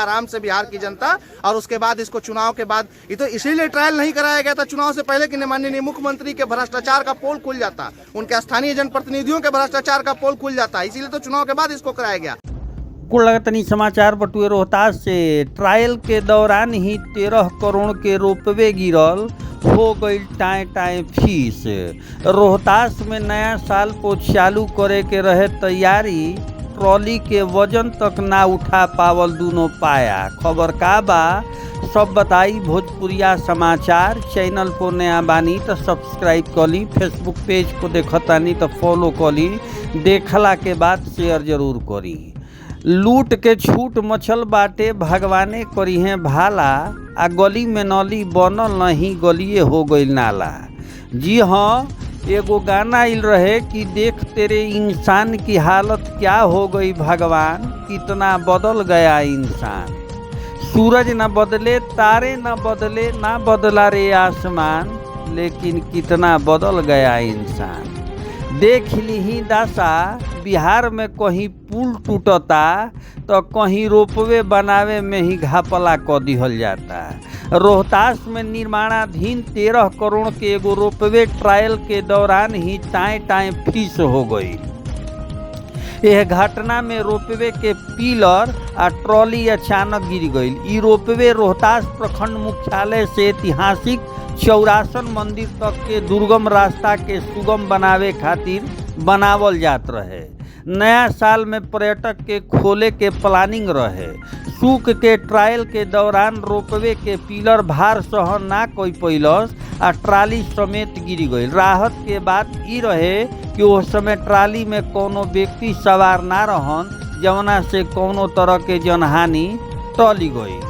आराम से बिहार की जनता। और उसके बाद इसको चुनाव के बाद, ये तो इसीलिए ट्रायल नहीं कराया गया था चुनाव से पहले कि माननीय मुख्यमंत्री के भ्रष्टाचार का पोल खुल जाता, उनके स्थानीय जनप्रतिनिधियों के भ्रष्टाचार का पोल खुल जाता, इसीलिए तो चुनाव के बाद इसको कराया गया। कुल लगतनी समाचार बटुए रोहतास से। ट्रायल के दौरान ही 13 करोड़ के रोपवे गिरल, हो गई टाए टाए फीस। रोहतास में नया साल को चालू करे के रहे तैयारी, ट्रॉली के वजन तक ना उठा पावल दोनों पाया। खबर का बा सब बताई भोजपुरिया समाचार। चैनल को नया बानी तो सब्सक्राइब करी, फेसबुक पेज को देखतानी तो फॉलो करी, देखला के बाद शेयर जरूर करी। लूट के छूट मचल बाटे, भगवाने करी हैं भाला, आ गली में नली बनल नहीं गलिए हो गई नाला। जी हाँ, एगो गाना आइल रहे कि देख तेरे इंसान की हालत क्या हो गई भगवान, कितना बदल गया इंसान। सूरज न बदले, तारे न बदले, ना बदला रे आसमान, लेकिन कितना बदल गया इंसान। देख ली दासा, बिहार में कहीं पुल टूटता तो कहीं रोपवे बनावे में ही घापला क दिहल जाता। रोहतास में निर्माणाधीन 13 करोड़ के एगो रोपवे ट्रायल के दौरान ही टाए टाए फीस हो गई। यह घटना में रोपवे के पिलर आ ट्रॉली अचानक गिर गई। ई रोपवे रोहतास प्रखंड मुख्यालय से ऐतिहासिक चौरासन मंदिर तक के दुर्गम रास्ता के सुगम बनावे खातिर बनावल जात रहे। नया साल में पर्यटक के खोले के प्लानिंग रहे। सूख के ट्रायल के दौरान रोपवे के पिलर भार सहन ना कोई पैलस आ ट्राली समेत गिर गई। राहत के बात ई रहे कि उस समय ट्राली में कोनो व्यक्ति सवार ना रहन, जवना से कोनो तरह के जनहानि टली गई।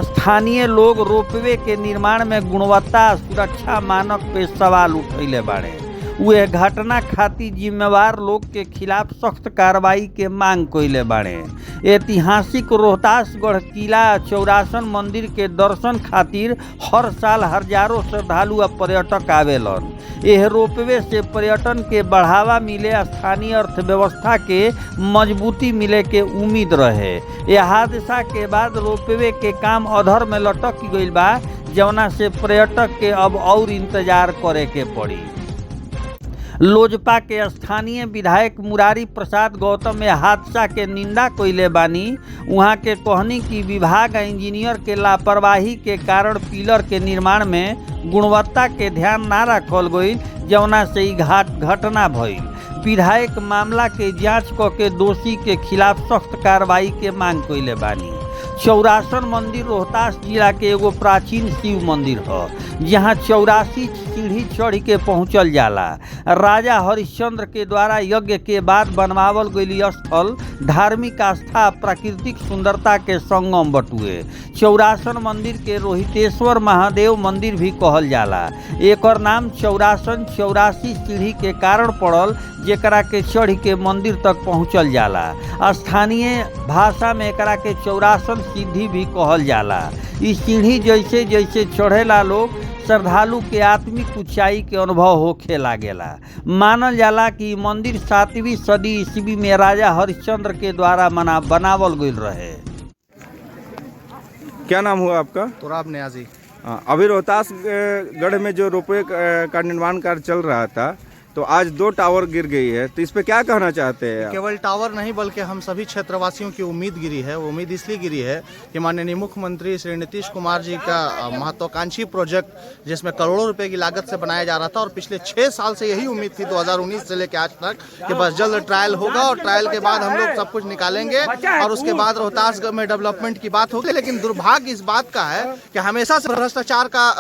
स्थानीय लोग रोपवे के निर्माण में गुणवत्ता सुरक्षा मानक पे सवाल उठैले बाड़े। वे घटना खातिर जिम्मेवार लोग के खिलाफ सख्त कार्रवाई के मांग कइले बाड़े। ऐतिहासिक रोहतासगढ़ किला चौरासन मंदिर के दर्शन खातिर हर साल हजारों श्रद्धालु आ पर्यटक आवेलन। यह रोपवे से पर्यटन के बढ़ावा मिले, स्थानीय अर्थव्यवस्था के मजबूती मिले के उम्मीद रहे। यह हादसा के बाद रोपवे के काम अधर में लटक गईल बा, जवना से पर्यटक के अब और इंतजार करे के पड़ी। लोजपा के स्थानीय विधायक मुरारी प्रसाद गौतम यह हादसा के निंदा कइले बानी। वहाँ के कहनी कि विभाग इंजीनियर के लापरवाही के कारण पिलर के निर्माण में गुणवत्ता के ध्यान ना रखल गई, जवना से ई घटना भइल। विधायक मामला के जांच क के दोषी के खिलाफ सख्त कार्रवाई के मांग कइले बानी। चौरासन मंदिर रोहतास जिला के एगो प्राचीन शिव मंदिर है, जहाँ 84 सीढ़ी चढ़ के पहुँचल जाला। राजा हरिश्चंद्र के द्वारा यज्ञ के बाद बनवावल गई स्थल धार्मिक आस्था प्राकृतिक सुंदरता के संगम बटुए। चौरासन मंदिर के रोहितेश्वर महादेव मंदिर भी कहल जाला। एकर नाम चौरासन 84 सीढ़ी के कारण पड़ल, जेकरा के चढ़ के मंदिर तक पहुँचल जाला। स्थानीय भाषा में एकरा के चौरासन सीढ़ी भी कहल जाला। इस सीढ़ी जैसे जैसे चढ़ेला लोग श्रद्धालु के आत्मिक ऊंचाई के अनुभव होखे लागेला। मानल जाला कि मंदिर 7वीं सदी ईस्वी में राजा हरिश्चंद्र के द्वारा बनावल गईल रहे। क्या नाम हुआ आपका? तुराब नियाजी। अभी रोहतासगढ़ में जो रोपवे का निर्माण कार्य चल रहा था, तो आज 2 टावर गिर गई है, तो इस पे क्या कहना चाहते हैं? केवल टावर नहीं बल्कि हम सभी क्षेत्रवासियों की उम्मीद गिरी है। वो उम्मीद इसलिए गिरी है कि माननीय मुख्यमंत्री श्री नीतीश कुमार जी का महत्वाकांक्षी प्रोजेक्ट, जिसमें करोड़ों रुपए की लागत से बनाया जा रहा था, और पिछले 6 साल से यही उम्मीद थी 2019 से लेकर आज तक कि बस जल्द ट्रायल होगा और ट्रायल के बाद हम लोग सब कुछ निकालेंगे और उसके बाद रोहतास में डेवलपमेंट की बात होगी। लेकिन दुर्भाग्य इस बात का है कि हमेशा से भ्रष्टाचार का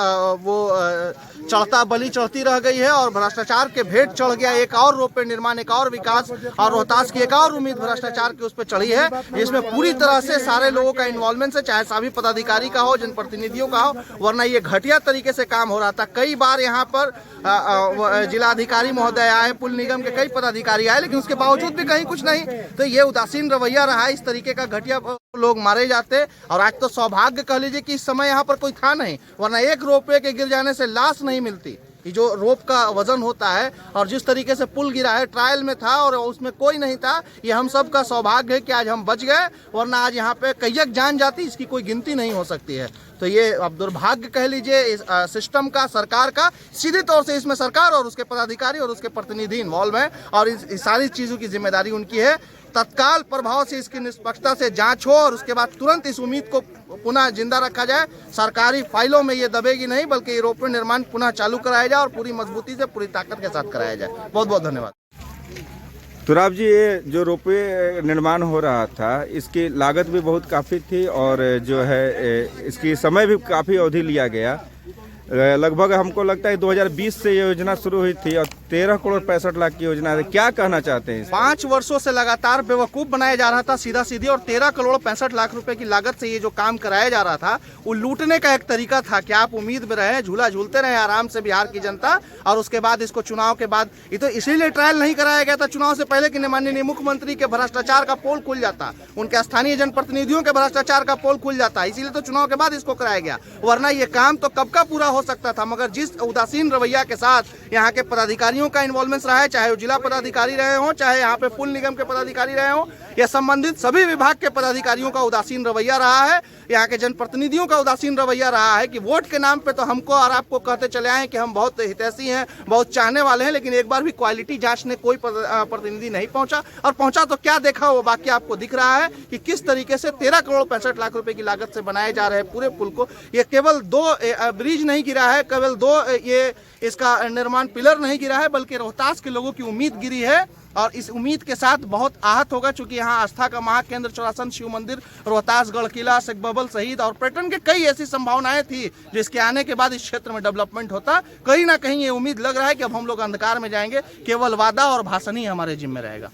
चढ़ता बलि चढ़ती रह गई है और भ्रष्टाचार के भेंट चढ़ गया। एक और रोपवे निर्माण, एक और विकास और रोहतास की एक और उम्मीद भ्रष्टाचार की उस पर चढ़ी है। इसमें पूरी तरह से सारे लोगों का इन्वॉल्वमेंट है, चाहे सभी पदाधिकारी का हो, जनप्रतिनिधियों का हो, वरना ये घटिया तरीके से काम हो रहा था। कई बार यहाँ पर जिलाधिकारी महोदय आए, पुल निगम के कई पदाधिकारी आए, लेकिन उसके बावजूद भी कहीं कुछ नहीं। तो ये उदासीन रवैया रहा, इस तरीके का घटिया लोग मारे जाते। और आज तो सौभाग्य कह लीजिए कि इस समय यहाँ पर कोई था नहीं, वरना एक रोपवे के गिर जाने से लाश नहीं मिलती। ये जो रोप का वजन होता है और जिस तरीके से पुल गिरा है, ट्रायल में था और उसमें कोई नहीं था। ये हम सब का सौभाग्य है कि आज हम बच गए, वरना आज यहाँ पे कईयक जान जाती, इसकी कोई गिनती नहीं हो सकती है। तो ये अब दुर्भाग्य कह लीजिए इस सिस्टम का, सरकार का। सीधे तौर से इसमें सरकार और उसके पदाधिकारी और उसके प्रतिनिधि इन्वॉल्व हैं और इस सारी चीज़ों की जिम्मेदारी उनकी है। तत्काल प्रभाव से इसकी निष्पक्षता से जांच हो और उसके बाद तुरंत इस उम्मीद को पुनः जिंदा रखा जाए। सरकारी फाइलों में ये दबेगी नहीं, बल्कि रोपवे निर्माण पुनः चालू कराया जाए और पूरी मजबूती से, पूरी ताकत के साथ कराया जाए। बहुत बहुत धन्यवाद। तुराब जी, ये जो रोपवे निर्माण हो रहा था, इसकी लागत भी बहुत काफ़ी थी और जो है इसकी समय भी काफ़ी अवधि लिया गया। लगभग हमको लगता है 2020 से ये योजना शुरू हुई थी और 13 करोड़ 65 लाख की योजना है। क्या कहना चाहते हैं? 5 वर्षों से लगातार बेवकूफ़ बनाया जा रहा था सीधा सीधी, और 13 करोड़ 65 लाख रुपए की लागत से ये जो काम कराया जा रहा था वो लूटने का एक तरीका था कि आप उम्मीद में रहे, झूला झूलते रहे आराम से बिहार की जनता, और उसके बाद इसको चुनाव के बाद, ये तो इसीलिए ट्रायल नहीं कराया गया था चुनाव से पहले कि माननीय मुख्यमंत्री के भ्रष्टाचार का पोल खुल जाता, उनके स्थानीय जनप्रतिनिधियों के भ्रष्टाचार का पोल खुल जाता, इसीलिए तो चुनाव के बाद इसको कराया गया, वरना ये काम तो कब का पूरा हो सकता था। मगर जिस उदासीन रवैया के साथ यहाँ के पदाधिकारियों का इन्वॉल्वमेंट रहा है, चाहे वो जिला पदाधिकारी रहे हों, चाहे यहाँ पे पुल निगम के पदाधिकारी रहे हों, या संबंधित सभी विभाग के पदाधिकारियों का उदासीन रवैया रहा है, यहाँ के जनप्रतिनिधियों का उदासीन रवैया रहा है कि वोट के नाम पे तो हमको और आपको कहते चले आए कि हम बहुत हितैषी हैं, बहुत चाहने वाले हैं, लेकिन एक बार भी क्वालिटी जांचने कोई प्रतिनिधि नहीं पहुंचा, और पहुंचा तो क्या देखा वो बाकी आपको दिख रहा है कि किस तरीके से 13 करोड़ 65 लाख रुपए की लागत से बनाए जा रहे पूरे पुल को। ये केवल 2 ब्रिज नहीं गिरा है, केवल 2 ये इसका निर्माण पिलर नहीं गिरा है, बल्कि रोहतास के लोगों की उम्मीद गिरी है, और इस उम्मीद के साथ बहुत आहत होगा, चूंकि यहाँ आस्था का महाकेंद्र चौरासन शिव मंदिर, रोहतास गढ़ किला, सेकबबल शहीद और पर्यटन के कई ऐसी संभावनाएं थी जिसके आने के बाद इस क्षेत्र में डेवलपमेंट होता। कहीं ना कहीं ये उम्मीद लग रहा है कि अब हम लोग अंधकार में जाएंगे, केवल वादा और भाषण ही हमारे जिम्मे रहेगा।